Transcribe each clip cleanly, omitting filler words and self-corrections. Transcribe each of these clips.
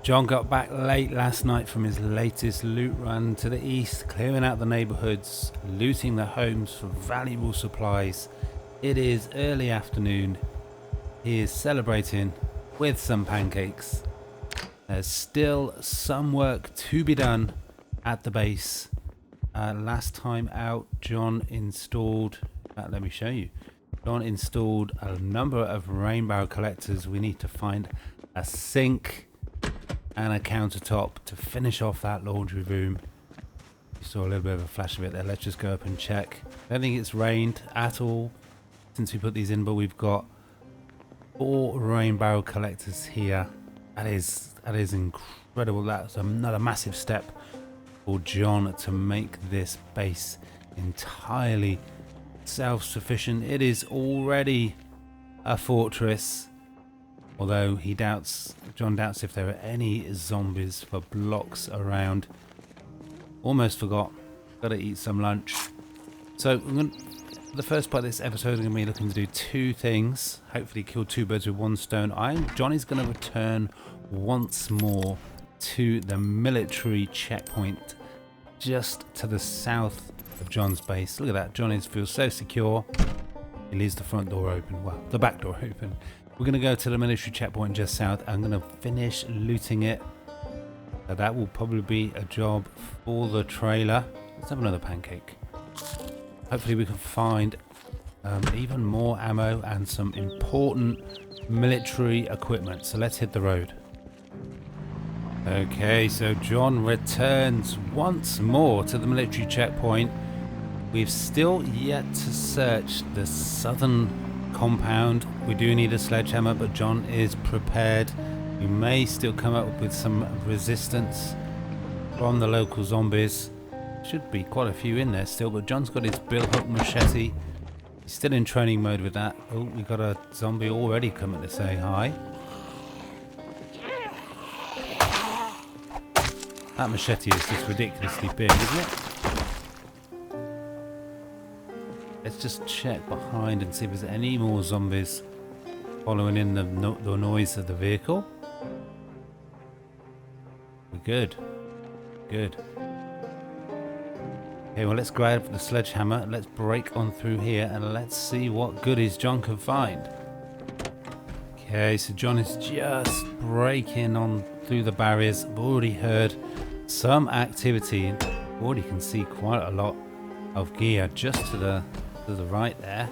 John got back late last night from his latest loot run to the east, clearing out the neighborhoods, looting the homes for valuable supplies. It is early afternoon. He is celebrating with some pancakes. There's still some work to be done at the base. Last time out, John installed, let me show you. John installed a number of rain barrel collectors. We need to find a sink and a countertop to finish off that laundry room. You saw a little bit of a flash of it there. Let's just go up and check. I don't think it's rained at all since we put these in, but we've got 4 rain barrel collectors here. That is incredible. That's another massive step for John to make this base entirely self-sufficient. It is already a fortress, although John doubts if there are any zombies for blocks around. Almost forgot. Gotta eat some lunch. So for the first part of this episode, I'm going to be looking to do 2 things. Hopefully kill 2 birds with 1 stone. John is going to return once more to the military checkpoint just to the south of John's base. Look at that. John feels so secure. He leaves the front door open. Well, the back door open. We're going to go to the military checkpoint just south. I'm going to finish looting it. So that will probably be a job for the trailer. Let's have another pancake. Hopefully we can find even more ammo and some important military equipment. So let's hit the road. Okay, so John returns once more to the military checkpoint. We've still yet to search the southern compound. We do need a sledgehammer, but John is prepared. We may still come up with some resistance from the local zombies. Should be quite a few in there still, but John's got his bill hook machete. He's still in training mode with that. Oh, we got a zombie already coming to say hi. That machete is just ridiculously big, isn't it? Let's just check behind and see if there's any more zombies following in the noise of the vehicle. We're good. Good. Okay, well, let's grab the sledgehammer. Let's break on through here and let's see what goodies John can find. Okay, so John is just breaking on through the barriers. I've already heard some activity. Already can see quite a lot of gear just to the right there.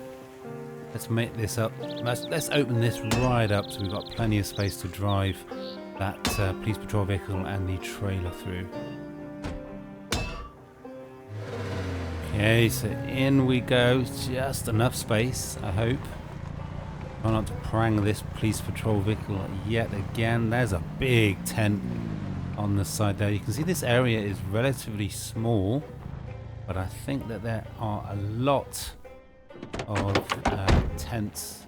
Let's make this up. Let's open this right up so we've got plenty of space to drive that police patrol vehicle and the trailer through. Okay, so in we go. Just enough space, I hope. Try not to prang this police patrol vehicle yet again. There's a big tent on the side there. You can see this area is relatively small, but I think that there are a lot of tents.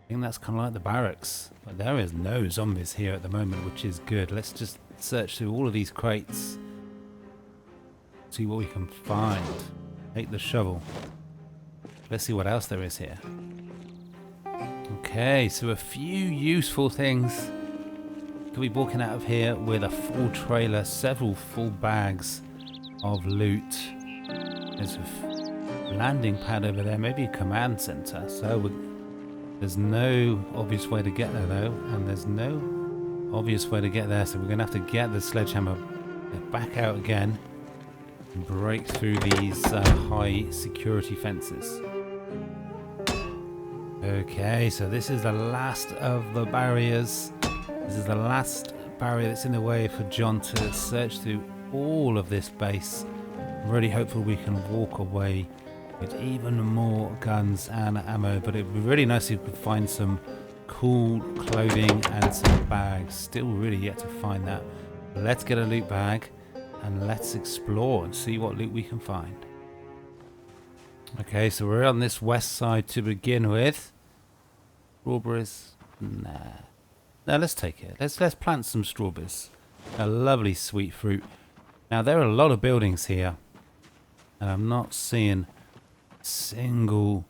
I think that's kind of like the barracks, but there is no zombies here at the moment, which is good. Let's just search through all of these crates, see what we can find. Take the shovel. Let's see what else there is here. Okay, so a few useful things. Could be walking out of here with a full trailer, several full bags of loot. There's a landing pad over there, maybe a command center. So there's no obvious way to get there though, and there's no obvious way to get there, so we're gonna have to get the sledgehammer back out again and break through these high security fences. Okay, so this is the last of the barriers. This is the last barrier that's in the way for John to search through all of this base. I'm really hopeful we can walk away with even more guns and ammo, but it would be really nice if we could find some cool clothing and some bags. Still really yet to find that. Let's get a loot bag and let's explore and see what loot we can find. Okay, so we're on this west side to begin with. Strawberries? Nah. No, let's take it. Let's plant some strawberries. A lovely sweet fruit. Now there are a lot of buildings here. And I'm not seeing a single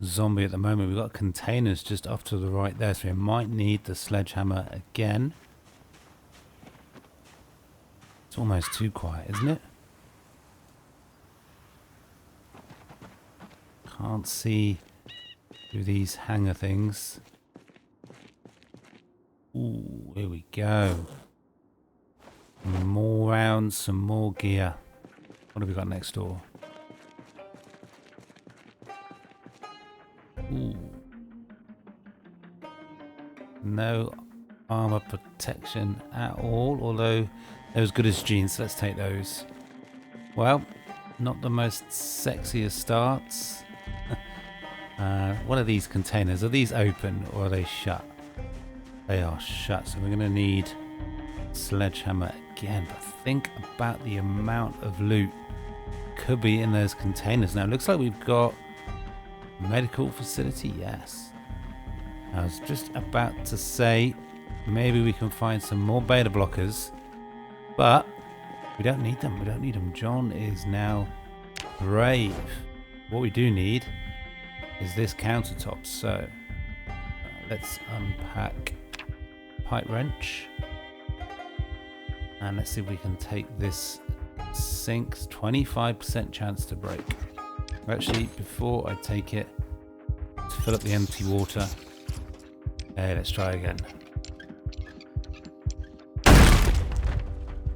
zombie at the moment. We've got containers just off to the right there, so we might need the sledgehammer again. It's almost too quiet, isn't it? Can't see through these hanger things. Ooh, here we go. Some more rounds, some more gear. What have we got next door? Ooh. No armor protection at all, although they're as good as jeans, so let's take those. Well, not the most sexiest starts. What are these containers? Are these open or are they shut? They are shut, so we're going to need sledgehammer again. But think about the amount of loot could be in those containers. Now it looks like we've got medical facility. Yes, I was just about to say maybe we can find some more beta blockers, but we don't need them. We don't need them. John is now brave. What we do need is this countertop. So let's unpack pipe wrench. And let's see if we can take this sink's 25% chance to break. Actually, before I take it, to fill up the empty water. Okay, let's try again.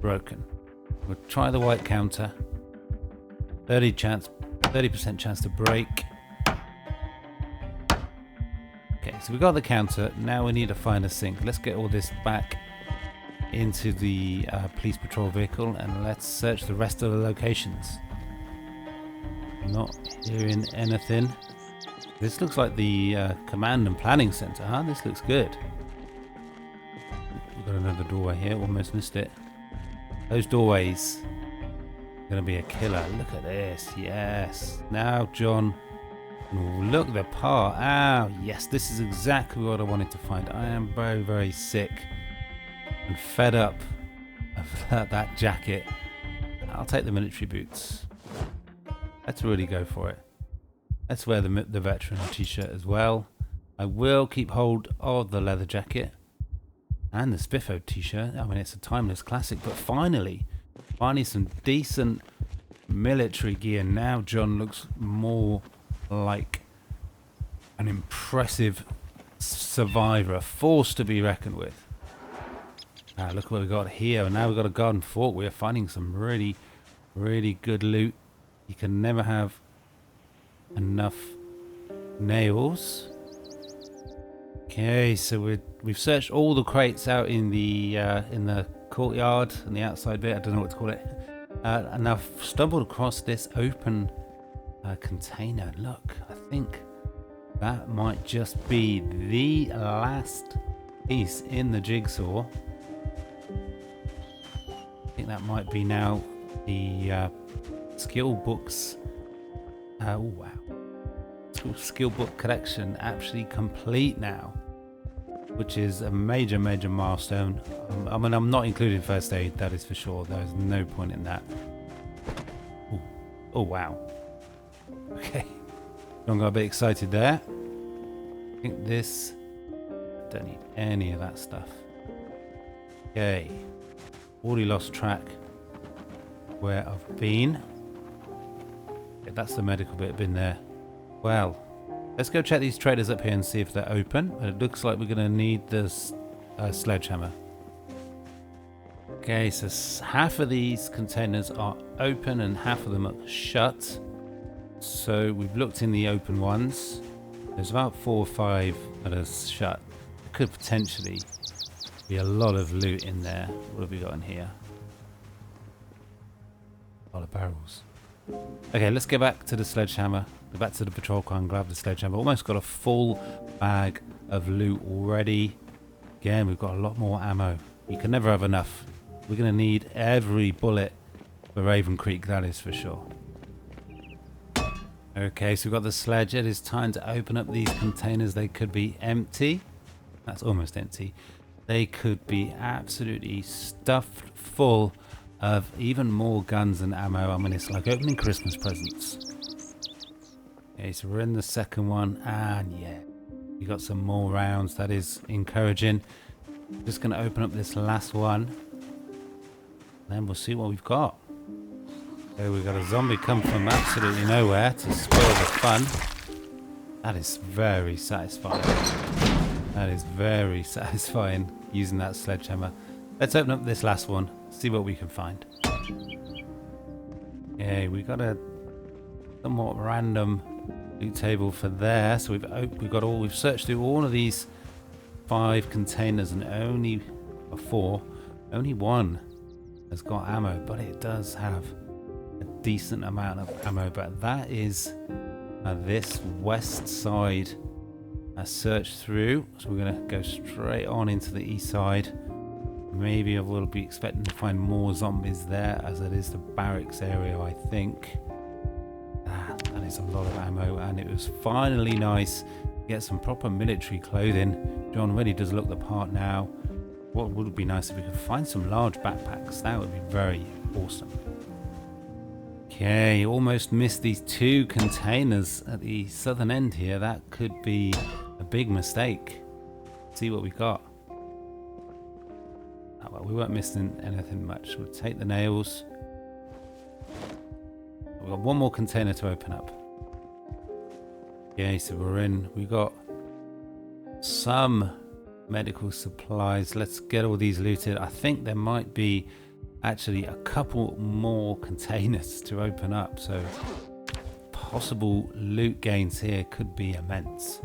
Broken. We'll try the white counter. 30% chance to break. Okay, so we got the counter. Now we need to find a sink. Let's get all this back into the police patrol vehicle and let's search the rest of the locations. Not hearing anything. This looks like the command and planning center, huh? This looks good. We've got another doorway here, almost missed it. Those doorways are going to be a killer. Look at this, yes. Now John, look the part. Ah, yes, this is exactly what I wanted to find. I am very, very sick and fed up of that jacket. I'll take the military boots. Let's really go for it. Let's wear the veteran t-shirt as well. I will keep hold of the leather jacket and the Spiffo t-shirt. I mean, it's a timeless classic, but finally some decent military gear. Now John looks more like an impressive survivor, a force to be reckoned with. Look what we got here. And now we've got a garden fork. We're finding some really, really good loot. You can never have enough nails. Okay, so we've searched all the crates out in the courtyard and the outside bit. I don't know what to call it. And I've stumbled across this open container. Look, I think that might just be the last piece in the jigsaw. I think that might be now the skill books. Oh wow. Skill book collection actually complete now, which is a major milestone. I mean, I'm not including first aid, that is for sure. There's no point in that. Ooh. Oh wow. Okay, John got a bit excited there. I think this, don't need any of that stuff. Okay, already lost track where I've been. Okay, that's the medical bit, been there. Well, let's go check these traders up here and see if they're open. But it looks like we're going to need this sledgehammer. Okay, so half of these containers are open and half of them are shut. So we've looked in the open ones. There's about 4 or 5 that are shut. There could potentially be a lot of loot in there. What have we got in here? A lot of barrels. Okay, let's get back to the sledgehammer. Go back to the patrol car and grab the sledgehammer. Almost got a full bag of loot already. Again, we've got a lot more ammo. You can never have enough. We're going to need every bullet for Raven Creek, that is for sure. Okay, so we've got the sledge. It is time to open up these containers. They could be empty. That's almost empty. They could be absolutely stuffed full of even more guns and ammo. I mean, it's like opening Christmas presents. Okay, so we're in the second one, and yeah, we got some more rounds. That is encouraging. Just going to open up this last one, then we'll see what we've got. Okay, we've got a zombie come from absolutely nowhere to spoil the fun. That is very satisfying. That is very satisfying using that sledgehammer. Let's open up this last one, see what we can find. Okay, we got a somewhat random loot table for there. So we've searched through all of these 5 containers, and only one has got ammo, but it does have a decent amount of ammo. But that is this west side search through, so we're going to go straight on into the east side. Maybe I will be expecting to find more zombies there, as it is the barracks area, I think. That is a lot of ammo, and it was finally nice to get some proper military clothing. John really does look the part now. What would be nice if we could find some large backpacks? That would be very awesome. Okay, almost missed these 2 containers at the southern end here. That could be a big mistake. Let's see what we got. Oh, well, we weren't missing anything much. We'll take the nails. We've got one more container to open up. Okay, so we got some medical supplies. Let's get all these looted. I think there might be actually a couple more containers to open up, so possible loot gains here could be immense.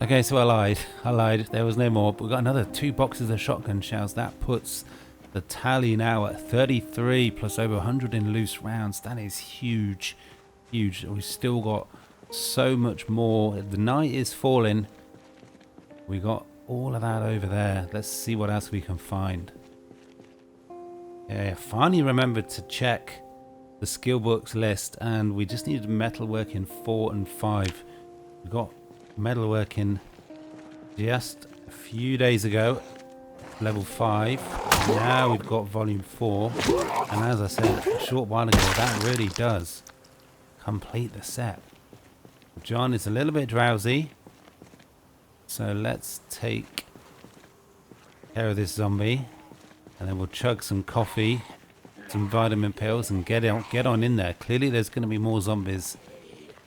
Okay, so I lied. There was no more, but we've got another 2 boxes of shotgun shells. That puts the tally now at 33 plus over 100 in loose rounds. That is huge. We've still got so much more. The night is falling. We got all of that over there. Let's see what else we can find. Yeah, I finally remembered to check the skill books list, and we just needed metalworking 4 and 5. We got metalworking just a few days ago, level 5. Now we've got volume 4, and as I said a short while ago, that really does complete the set. John is a little bit drowsy, so let's take care of this zombie, and then we'll chug some coffee, some vitamin pills, and get on in there. Clearly there's going to be more zombies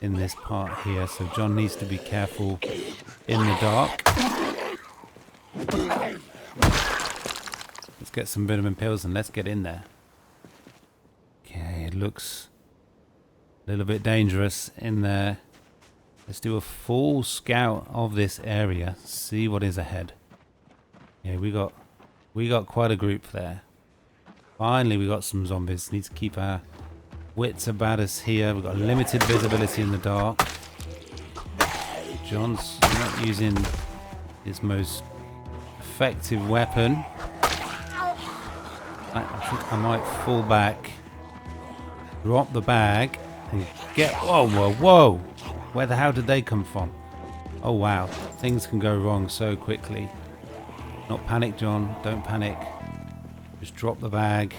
in this part here, so John needs to be careful in the dark. Let's get some vitamin pills and let's get in there. Okay, it looks a little bit dangerous in there. Let's do a full scout of this area, see what is ahead. Yeah, we got quite a group there. Finally we got some zombies. Need to keep our wits about us here. We've got limited visibility in the dark. John's not using his most effective weapon. I think I might fall back, drop the bag, and get... Whoa! Where the hell did they come from? Oh wow, things can go wrong so quickly. Not panic, John. Don't panic. Just drop the bag,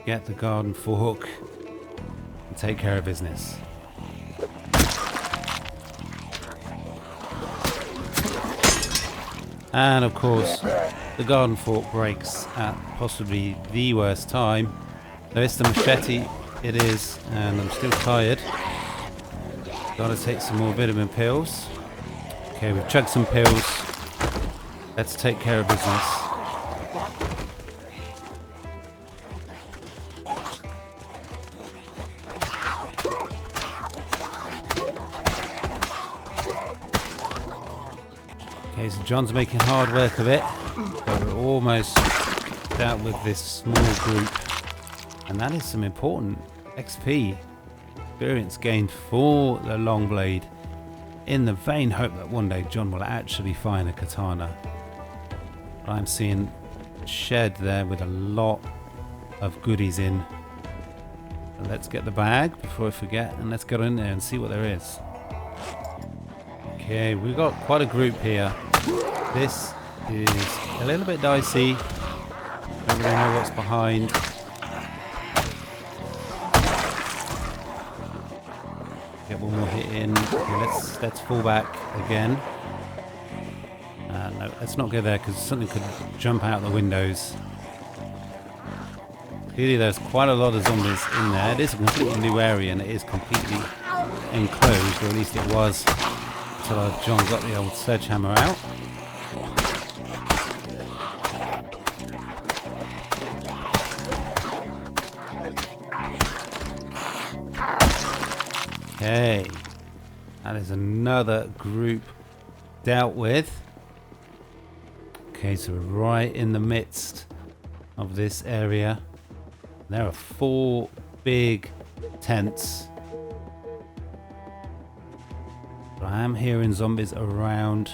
get the garden fork, and take care of business. And of course, the garden fork breaks at possibly the worst time. Though it's the machete, it is, and I'm still tired. Gotta take some more vitamin pills. Okay, we've chugged some pills. Let's take care of business. Okay, so John's making hard work of it, but we're almost out with this small group, and that is some important XP experience gained for the long blade, in the vain hope that one day John will actually find a katana. But I'm seeing a shed there with a lot of goodies in. So let's get the bag before I forget, and let's go in there and see what there is. Okay, we've got quite a group here. This is a little bit dicey. Don't don't really know what's behind. Get one more hit in. Okay, let's fall back again. No, let's not go there because something could jump out the windows. Clearly there's quite a lot of zombies in there. It is a completely new area and it is completely enclosed, or at least it was until John got the old sledgehammer out. Okay, that is another group dealt with. Okay, so we're right in the midst of this area. There are 4 big tents. But I am hearing zombies around.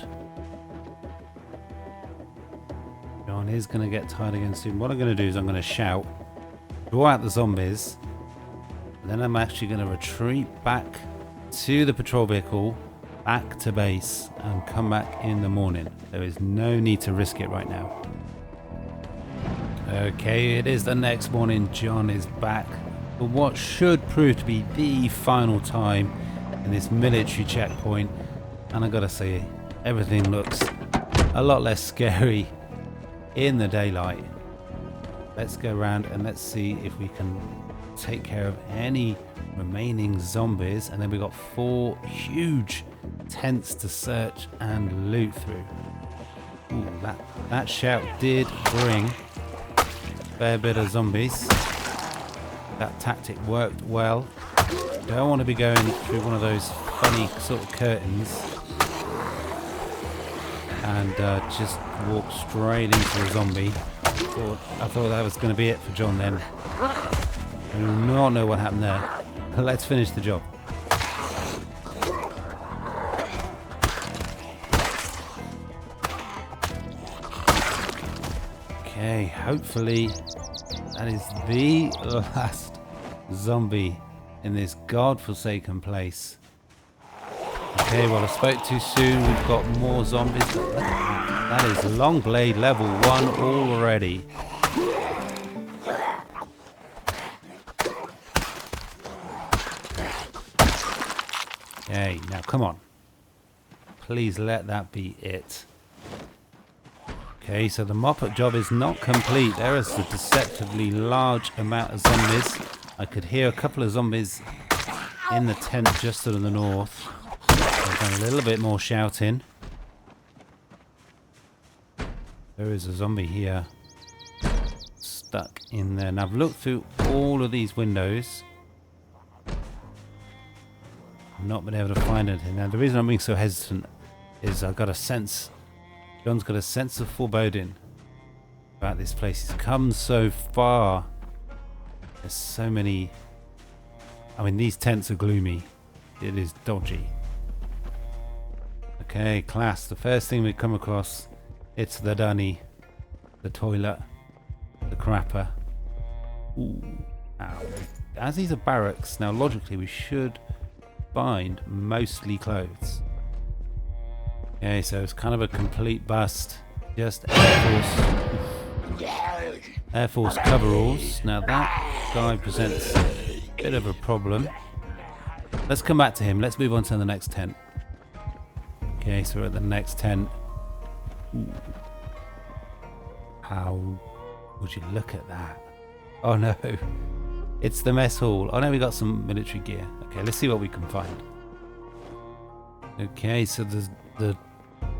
John is going to get tired again soon. What I'm going to do is I'm going to shout, draw out the zombies, and then I'm actually going to retreat back to the patrol vehicle, back to base, and come back in the morning. There is no need to risk it right now. Okay, it is the next morning. John is back for what should prove to be the final time in this military checkpoint. And I gotta say, everything looks a lot less scary in the daylight. Let's go around and let's see if we can take care of any remaining zombies. And then we've got 4 huge tents to search and loot through. Ooh, that shout did bring a fair bit of zombies. That tactic worked well. Don't want to be going through one of those funny sort of curtains and just walk straight into a zombie. I thought that was going to be it for John then. I do not know what happened there. But let's finish the job. Okay, hopefully that is the last zombie in this godforsaken place. Okay, well I spoke too soon. We've got more zombies. That is long blade level 1 already. Okay, now come on. Please let that be it. Okay, so the mop-up job is not complete. There is a deceptively large amount of zombies. I could hear a couple of zombies in the tent just to the north. I've done a little bit more shouting. There is a zombie here stuck in there. Now I've looked through all of these windows. I've not been able to find anything. Now the reason I'm being so hesitant is I've got a sense, John's got a sense of foreboding about this place. He's come so far. There's so many. I mean, these tents are gloomy. It is dodgy. Okay, class. The first thing we come across, it's the dunny, the toilet, the crapper. Ooh, ow. As these are barracks, now logically we should find mostly clothes. Okay, so it's kind of a complete bust. Just Air Force coveralls. Now that guy presents a bit of a problem. Let's come back to him. Let's move on to the next tent. Okay, so we're at the next tent. Ooh. How would you look at that? Oh no, it's the mess hall. Oh no, we got some military gear. Okay, let's see what we can find. Okay, so the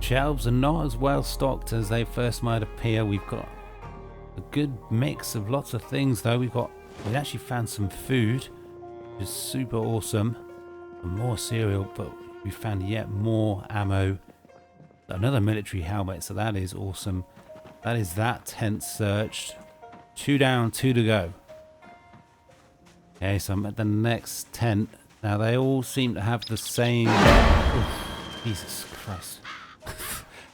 shelves are not as well stocked as they first might appear. We've got a good mix of lots of things though. We actually found some food, which is super awesome. And more cereal, but we found yet more ammo. Another military helmet, so that is awesome. That is that tent searched. 2 down, 2 to go. Okay, so I'm at the next tent. Now they all seem to have the same... Oof, Jesus Christ.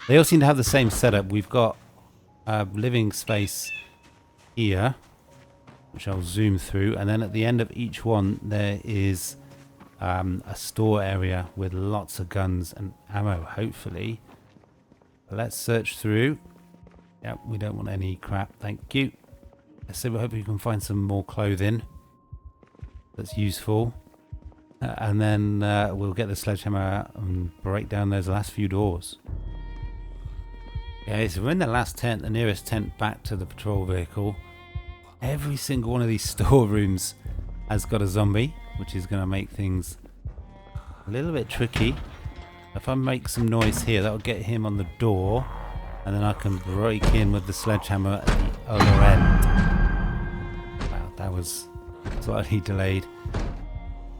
They all seem to have the same setup. We've got a living space here, which I'll zoom through. And then at the end of each one, there is a store area with lots of guns and ammo, hopefully. Let's search through. Yep, we don't want any crap, thank you. So we hope we can find some more clothing that's useful. And then we'll get the sledgehammer out and break down those last few doors. Okay, so we're in the last tent, the nearest tent back to the patrol vehicle. Every single one of these storerooms has got a zombie, which is going to make things a little bit tricky. If I make some noise here, that'll get him on the door, and then I can break in with the sledgehammer at the other end. Wow, that was slightly delayed.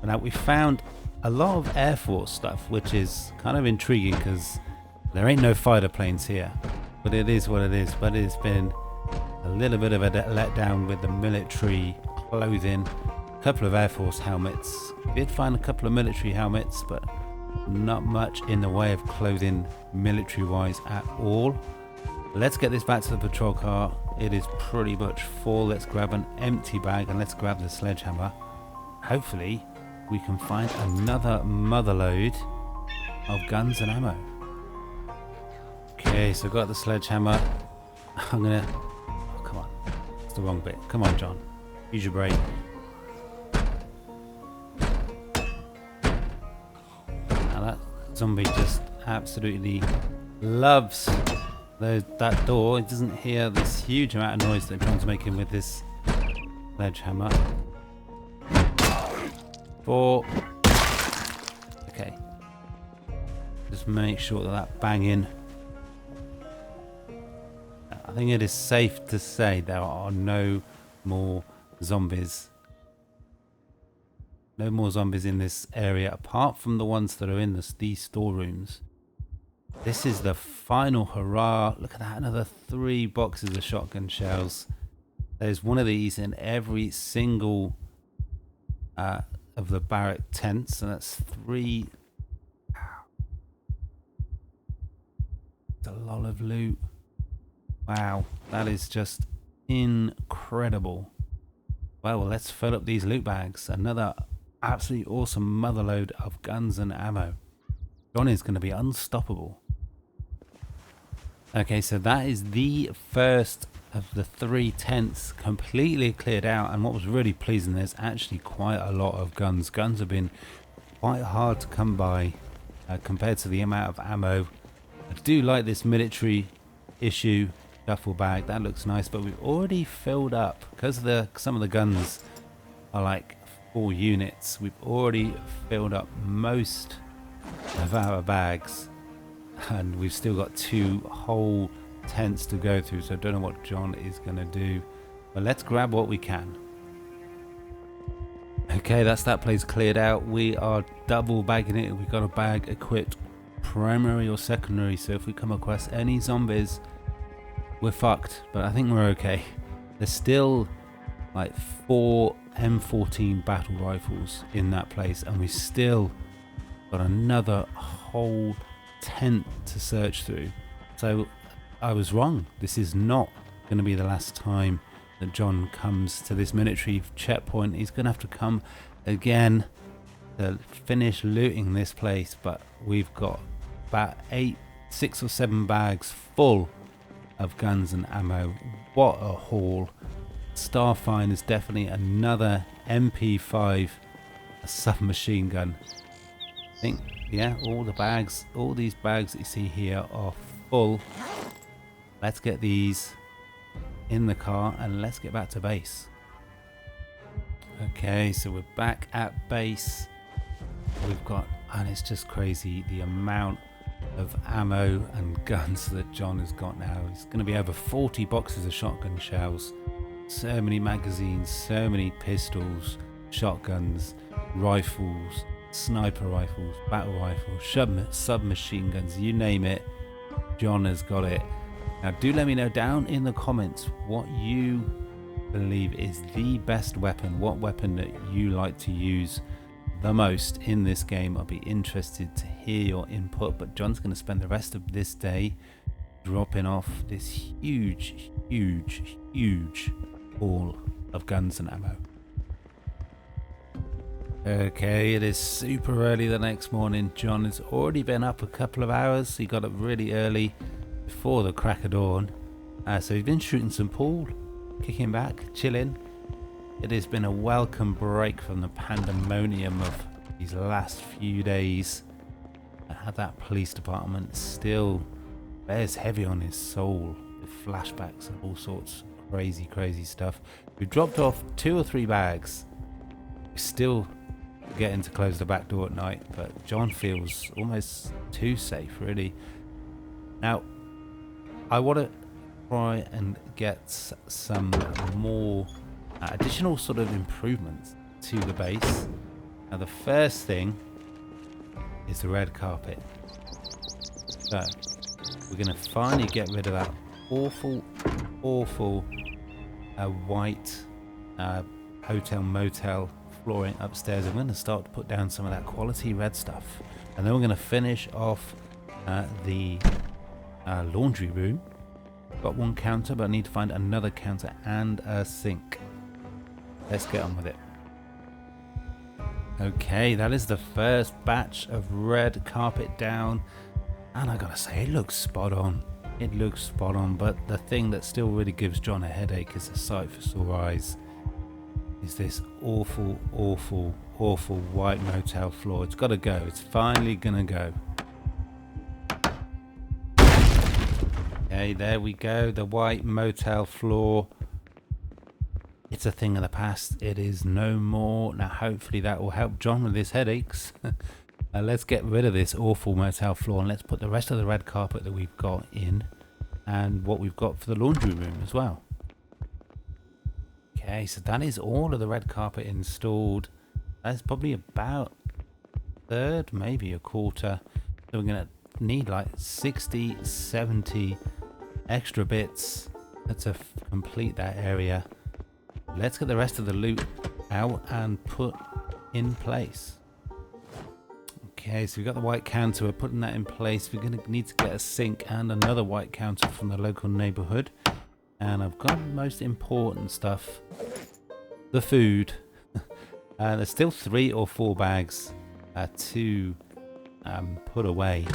But now we found a lot of Air Force stuff, which is kind of intriguing because there ain't no fighter planes here. But it is what it is. But it's been a little bit of a letdown with the military clothing. A couple of Air Force helmets. Did find a couple of military helmets, but not much in the way of clothing military wise at all. Let's get this back to the patrol car. It is pretty much full. Let's grab an empty bag and let's grab the sledgehammer. Hopefully we can find another mother load of guns and ammo. Okay, so I've got the sledgehammer. I'm gonna... Oh, come on. It's the wrong bit. Come on, John. Use your brake. Now that zombie just absolutely loves that door. It doesn't hear this huge amount of noise that John's making with this sledgehammer. 4. Okay. Just make sure that banging. I think it is safe to say there are no more zombies. No more zombies in this area apart from the ones that are in these storerooms. This is the final hurrah. Look at that, another 3 boxes of shotgun shells. There's one of these in every single of the barrack tents, and that's 3. It's a lot of loot. Wow, that is just incredible. Well, let's fill up these loot bags. Another absolutely awesome motherload of guns and ammo. John is going to be unstoppable. Okay, so that is the first of the 3 tents completely cleared out, and what was really pleasing, there's actually quite a lot of guns. Guns have been quite hard to come by compared to the amount of ammo. I do like this military issue duffel bag, that looks nice, but we've already filled up because some of the guns are like 4 units. We've already filled up most of our bags, and we've still got 2 whole tents to go through, so I don't know what John is going to do, but let's grab what we can. Okay, that's that place cleared out. We are double bagging it. We've got a bag equipped primary or secondary, so if we come across any zombies, we're fucked, but I think we're okay. There's still like 4 M14 battle rifles in that place, and we still got another whole tent to search through. So I was wrong. This is not going to be the last time that John comes to this military checkpoint. He's going to have to come again to finish looting this place, but we've got about 6 or 7 bags full of guns and ammo. What a haul. Starfind is definitely another MP5, a submachine gun. I think, yeah, all these bags that you see here are full. Let's get these in the car and let's get back to base. Okay, so we're back at base. We've got, and it's just crazy the amount of ammo and guns that John has got now. It's going to be over 40 boxes of shotgun shells, so many magazines, so many pistols, shotguns, rifles, sniper rifles, battle rifles, submachine guns, you name it, John has got it. Now do let me know down in the comments what you believe is the best weapon, what weapon that you like to use the most in this game. I'll be interested to hear your input, but John's going to spend the rest of this day dropping off this huge haul of guns and ammo. Okay, it is super early the next morning. John has already been up a couple of hours. He got up really early before the crack of dawn, so he's been shooting some pool. kicking back, chilling. It has been a welcome break from the pandemonium of these last few days. That police department still bears heavy on his soul with flashbacks and all sorts of crazy stuff. We've dropped off 2 or 3 bags. We're still getting to close the back door at night, but John feels almost too safe, really. Now, I want to try and get some more additional sort of improvements to the base. Now, the first thing is the red carpet. So, we're going to finally get rid of that awful white hotel motel flooring upstairs. I'm going to start to put down some of that quality red stuff, and then we're going to finish off the laundry room. Got 1 counter, but I need to find another counter and a sink. Let's get on with it. Okay, that is the first batch of red carpet down, and I gotta say, it looks spot on. It looks spot on, but the thing that still really gives John a headache is a sight for sore eyes. Is this awful white motel floor. It's gotta go. It's finally gonna go. Okay, there we go. The white motel floor. It's a thing of the past. It is no more. Now, hopefully that will help John with his headaches. Let's get rid of this awful motel floor, and let's put the rest of the red carpet that we've got in, and what we've got for the laundry room as well. Okay, so that is all of the red carpet installed. That's probably about a third, maybe a quarter. So we're going to need like 60, 70 extra bits to complete that area. Let's get the rest of the loot out and put in place. Okay, so we've got the white counter. We're putting that in place. We're going to need to get a sink and another white counter from the local neighborhood. And I've got the most important stuff, the food. There's still 3 or 4 bags to put away.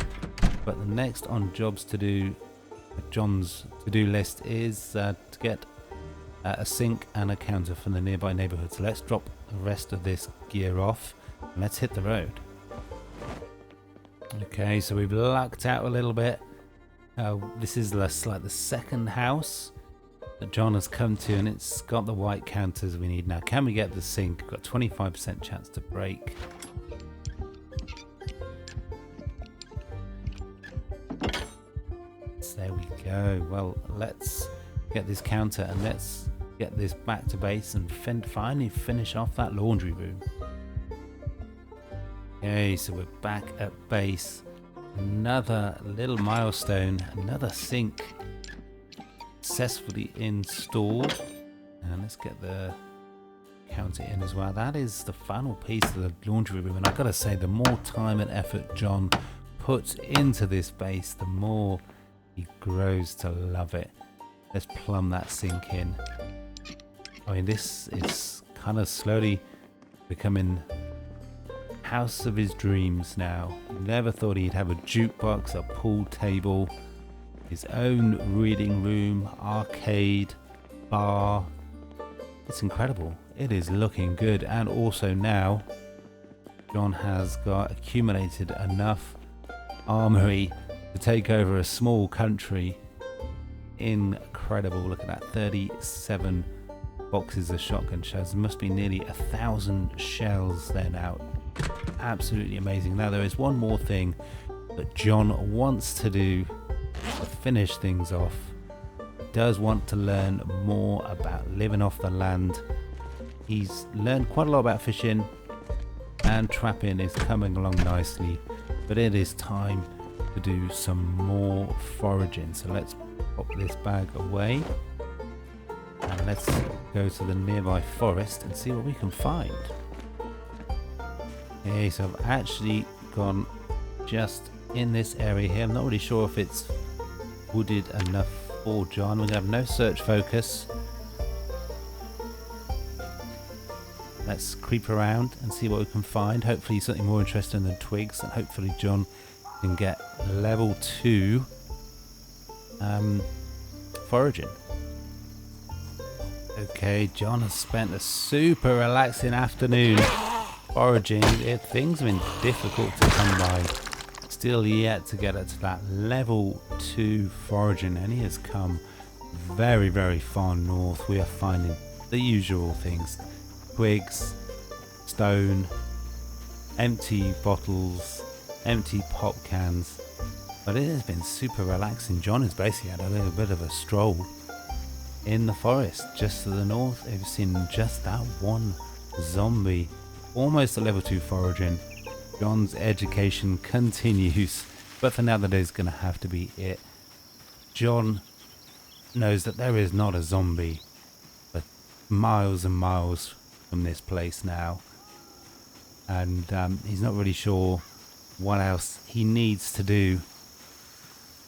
But the next on jobs to do, John's to-do list, is to get a sink and a counter from the nearby neighborhood. So let's drop the rest of this gear off and let's hit the road. Okay, so we've lucked out a little bit. This is like the second house that John has come to, and it's got the white counters we need. Now, can we get the sink? We've got 25% chance to break. So there we go. Well, let's get this counter and let's get this back to base and finally finish off that laundry room. Okay, so we're back at base. Another little milestone, another sink successfully installed. And let's get the counter in as well. That is the final piece of the laundry room, and I've got to say, the more time and effort John puts into this base, the more he grows to love it. Let's plumb that sink in. I mean, this is kind of slowly becoming house of his dreams now. Never thought he'd have a jukebox, a pool table, his own reading room, arcade, bar. It's incredible. It is looking good. And also now John has got accumulated enough armory to take over a small country. Incredible. Look at that, 37 boxes of shotgun shells. There must be nearly 1,000 shells there now. Absolutely amazing. Now, there is one more thing that John wants to do to finish things off. He does want to learn more about living off the land. He's learned quite a lot about fishing, and trapping is coming along nicely, but it is time to do some more foraging. So let's pop this bag away and let's go to the nearby forest and see what we can find. Okay, so I've actually gone just in this area here. I'm not really sure if it's wooded enough for John. We're going to have no search focus. Let's creep around and see what we can find. Hopefully something more interesting than twigs, and hopefully John can get level 2 foraging. Okay, John has spent a super relaxing afternoon foraging. Things have been difficult to come by. Still yet to get up to that level 2 foraging, and he has come very, very far north. We are finding the usual things: twigs, stone, empty bottles, empty pop cans. But it has been super relaxing. John has basically had a little bit of a stroll in the forest just to the north. We've seen just that one zombie, almost a level 2 foraging. John's education continues, but for now that is going to have to be it. John knows that there is not a zombie but miles and miles from this place now, and he's not really sure what else he needs to do.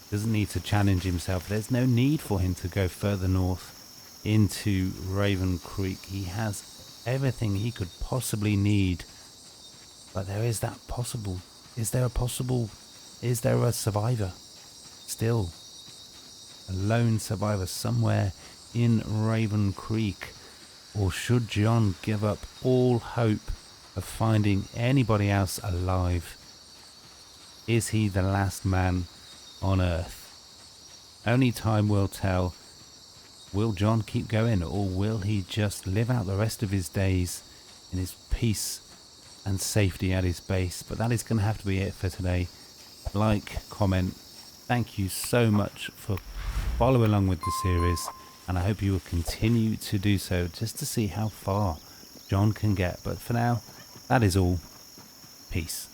Doesn't need to challenge himself. There's no need for him to go further north into Raven Creek. He has everything he could possibly need. But there is that possible. Is there a survivor? Still. A lone survivor somewhere in Raven Creek? Or should John give up all hope of finding anybody else alive? Is he the last man on Earth? Only time will tell. Will John keep going, or will he just live out the rest of his days in his peace and safety at his base? But that is going to have to be it for today. Like, comment. Thank you so much for following along with the series, and I hope you will continue to do so just to see how far John can get. But for now, that is all. Peace.